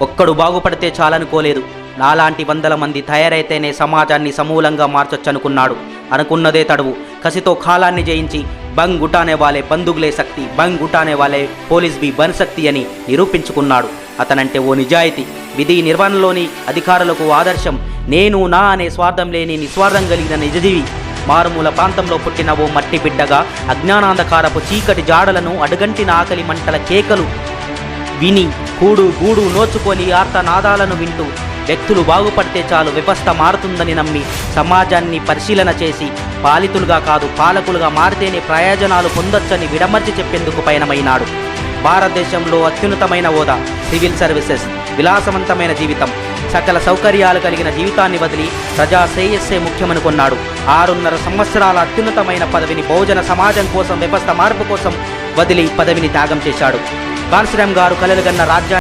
ఒక్కడు బాగుపడితే చాలనుకోలేదు. నాలాంటి వందల మంది తయారైతేనే సమాజాన్ని సమూలంగా మార్చొచ్చనుకున్నాడు. అనుకున్నదే తడువు. కసితో కాలాన్ని జయించి బంగ్ ఉఠానే వాలే బందుగులే శక్తి, బంగ్ ఉఠానే వాలే పోలీస్ బి బన్ శక్తి అని నిరూపించుకున్నాడు. అతనంటే ఓ నిజాయితీ. విధి నిర్వహణలోని అధికారులకు ఆదర్శం. నేను నా అనే స్వార్థం లేని నిస్వార్థం కలిగిన నిజజీవి. మారుమూల ప్రాంతంలో పుట్టిన ఓ మట్టి బిడ్డగా అజ్ఞానాంధకారపు చీకటి జాడలను అడుగంటిన ఆకలి మంటల కేకలు విని కూడు గూడు నోచుకొని ఆర్తనాదాలను వింటూ వ్యక్తులు బాగుపడితే చాలు వ్యవస్థ మారుతుందని నమ్మి సమాజాన్ని పరిశీలన చేసి పాలితులుగా కాదు పాలకులుగా మారితేనే ప్రయోజనాలు పొందొచ్చని విడమర్చి చెప్పేందుకు పయనమైనాడు. భారతదేశంలో అత్యున్నతమైన హోదా, సివిల్ సర్వీసెస్, విలాసవంతమైన జీవితం, సకల సౌకర్యాలు కలిగిన జీవితాన్ని వదిలి ప్రజా శ్రేయస్సే ముఖ్యమనుకున్నాడు. 6.5 సంవత్సరాల అత్యున్నతమైన పదవిని బహుజన సమాజం కోసం, వ్యవస్థ మార్పు కోసం వదిలి పదవిని త్యాగం చేశాడు. కాన్సీరాం గారు కలలుగన్న రాజ్యాన్ని